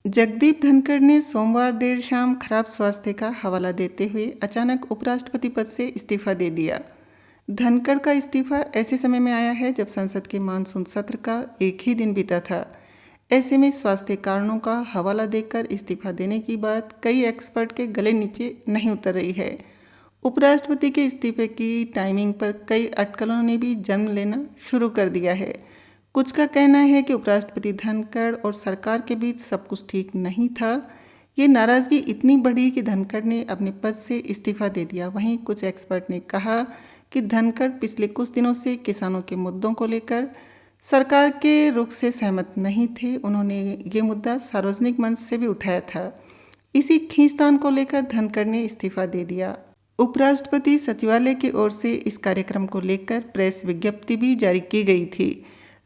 जगदीप धनखड़ ने सोमवार देर शाम खराब स्वास्थ्य का हवाला देते हुए अचानक उपराष्ट्रपति पद से इस्तीफा दे दिया। धनखड़ का इस्तीफा ऐसे समय में आया है जब संसद के मानसून सत्र का एक ही दिन बीता था। ऐसे में स्वास्थ्य कारणों का हवाला देकर इस्तीफा देने की बात कई एक्सपर्ट के गले नीचे नहीं उतर रही है। उपराष्ट्रपति के इस्तीफे की टाइमिंग पर कई अटकलों ने भी जन्म लेना शुरू कर दिया है। कुछ का कहना है कि उपराष्ट्रपति धनखड़ और सरकार के बीच सब कुछ ठीक नहीं था। ये नाराजगी इतनी बढ़ी कि धनखड़ ने अपने पद से इस्तीफा दे दिया। वहीं कुछ एक्सपर्ट ने कहा कि धनखड़ पिछले कुछ दिनों से किसानों के मुद्दों को लेकर सरकार के रुख से सहमत नहीं थे। उन्होंने ये मुद्दा सार्वजनिक मंच से भी उठाया था। इसी खींचतान को लेकर धनखड़ ने इस्तीफा दे दिया। उपराष्ट्रपति सचिवालय की ओर से इस कार्यक्रम को लेकर प्रेस विज्ञप्ति भी जारी की गई थी।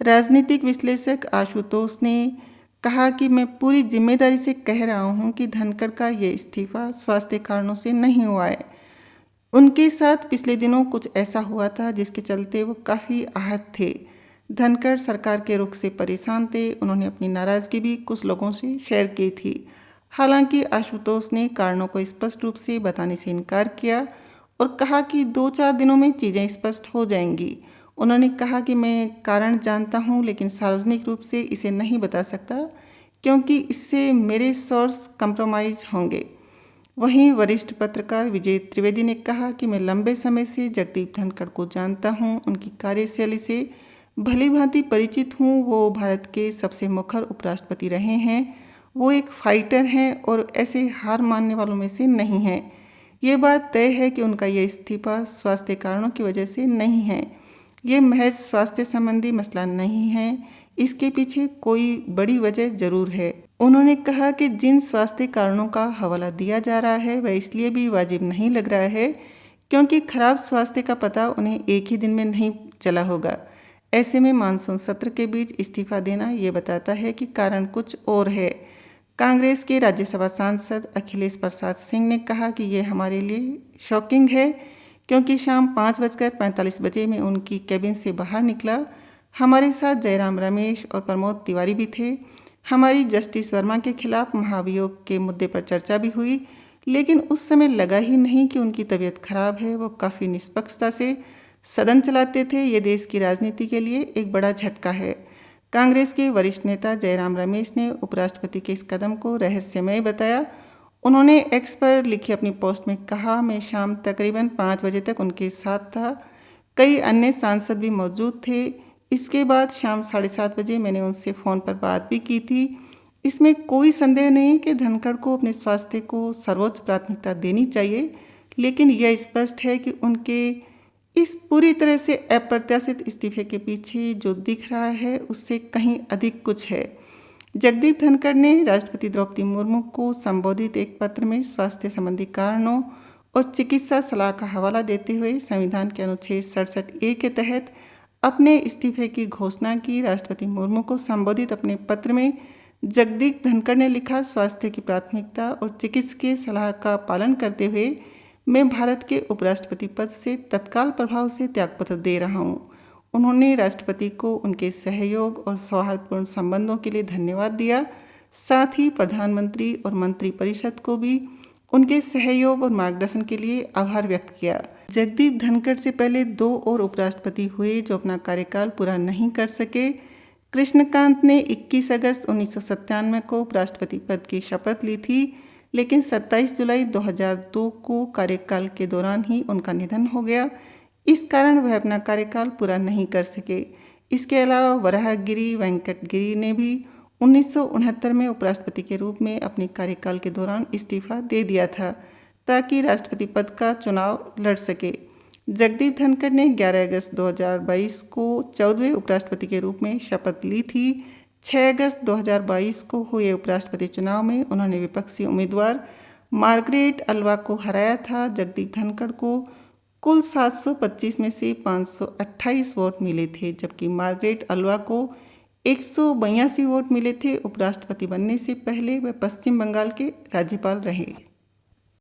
राजनीतिक विश्लेषक आशुतोष ने कहा कि मैं पूरी जिम्मेदारी से कह रहा हूं कि धनखड़ का ये इस्तीफा स्वास्थ्य कारणों से नहीं हुआ है। उनके साथ पिछले दिनों कुछ ऐसा हुआ था जिसके चलते वो काफ़ी आहत थे। धनखड़ सरकार के रुख से परेशान थे। उन्होंने अपनी नाराज़गी भी कुछ लोगों से शेयर की थी। हालांकि आशुतोष ने कारणों को स्पष्ट रूप से बताने से इनकार किया और कहा कि 2-4 दिनों में चीज़ें स्पष्ट हो जाएंगी। उन्होंने कहा कि मैं कारण जानता हूं, लेकिन सार्वजनिक रूप से इसे नहीं बता सकता क्योंकि इससे मेरे सोर्स कंप्रोमाइज होंगे। वहीं वरिष्ठ पत्रकार विजय त्रिवेदी ने कहा कि मैं लंबे समय से जगदीप धनखड़ को जानता हूं, उनकी कार्यशैली से भली भांति परिचित हूं। वो भारत के सबसे मुखर उपराष्ट्रपति रहे हैं। वो एक फाइटर हैं और ऐसे हार मानने वालों में से नहीं हैं। ये बात तय है कि उनका यह इस्तीफा स्वास्थ्य कारणों की वजह से नहीं है। ये महज स्वास्थ्य संबंधी मसला नहीं है, इसके पीछे कोई बड़ी वजह जरूर है। उन्होंने कहा कि जिन स्वास्थ्य कारणों का हवाला दिया जा रहा है वह इसलिए भी वाजिब नहीं लग रहा है क्योंकि खराब स्वास्थ्य का पता उन्हें एक ही दिन में नहीं चला होगा। ऐसे में मानसून सत्र के बीच इस्तीफा देना ये बताता है कि कारण कुछ और है। कांग्रेस के राज्यसभा सांसद अखिलेश प्रसाद सिंह ने कहा कि ये हमारे लिए शॉकिंग है क्योंकि शाम 5:45 में उनकी कैबिन से बाहर निकला। हमारे साथ जयराम रमेश और प्रमोद तिवारी भी थे। हमारी जस्टिस वर्मा के खिलाफ महाभियोग के मुद्दे पर चर्चा भी हुई, लेकिन उस समय लगा ही नहीं कि उनकी तबीयत खराब है। वो काफ़ी निष्पक्षता से सदन चलाते थे। ये देश की राजनीति के लिए एक बड़ा झटका है। कांग्रेस के वरिष्ठ नेता जयराम रमेश ने उपराष्ट्रपति के इस कदम को रहस्यमय बताया। उन्होंने एक्स पर लिखी अपनी पोस्ट में कहा, मैं शाम तकरीबन 5 बजे तक उनके साथ था। कई अन्य सांसद भी मौजूद थे। इसके बाद शाम 7:30 बजे मैंने उनसे फ़ोन पर बात भी की थी। इसमें कोई संदेह नहीं कि धनखड़ को अपने स्वास्थ्य को सर्वोच्च प्राथमिकता देनी चाहिए, लेकिन यह स्पष्ट है कि उनके इस पूरी तरह से अप्रत्याशित इस्तीफे के पीछे जो दिख रहा है उससे कहीं अधिक कुछ है। जगदीप धनखड़ ने राष्ट्रपति द्रौपदी मुर्मू को संबोधित एक पत्र में स्वास्थ्य संबंधी कारणों और चिकित्सा सलाह का हवाला देते हुए संविधान के अनुच्छेद 67A के तहत अपने इस्तीफे की घोषणा की। राष्ट्रपति मुर्मू को संबोधित अपने पत्र में जगदीप धनखड़ ने लिखा, स्वास्थ्य की प्राथमिकता और चिकित्सकीय सलाह का पालन करते हुए मैं भारत के उपराष्ट्रपति पद से तत्काल प्रभाव से त्यागपत्र दे रहा हूँ। उन्होंने राष्ट्रपति को उनके सहयोग और सौहार्दपूर्ण संबंधों के लिए धन्यवाद दिया। साथ ही प्रधानमंत्री और मंत्रिपरिषद को भी उनके सहयोग और मार्गदर्शन के लिए आभार व्यक्त किया। जगदीप धनखड़ से पहले 2 और उपराष्ट्रपति हुए जो अपना कार्यकाल पूरा नहीं कर सके। कृष्णकांत ने 21 अगस्त 1997 को उपराष्ट्रपति पद की शपथ ली थी, लेकिन 27 जुलाई 2002 को कार्यकाल के दौरान ही उनका निधन हो गया। इस कारण वह अपना कार्यकाल पूरा नहीं कर सके। इसके अलावा वराहगिरी वेंकटगिरी ने भी 1969 में उपराष्ट्रपति के रूप में अपने कार्यकाल के दौरान इस्तीफा दे दिया था ताकि राष्ट्रपति पद का चुनाव लड़ सके। जगदीप धनखड़ ने 11 अगस्त 2022 को 14वें उपराष्ट्रपति के रूप में शपथ ली थी। 6 अगस्त 2022 को हुए उपराष्ट्रपति चुनाव में उन्होंने विपक्षी उम्मीदवार मार्गरेट अल्वा को हराया था। जगदीप धनखड़ को कुल 725 में से 528 वोट मिले थे, जबकि मार्गरेट अल्वा को 182 वोट मिले थे। उपराष्ट्रपति बनने से पहले वह पश्चिम बंगाल के राज्यपाल रहे।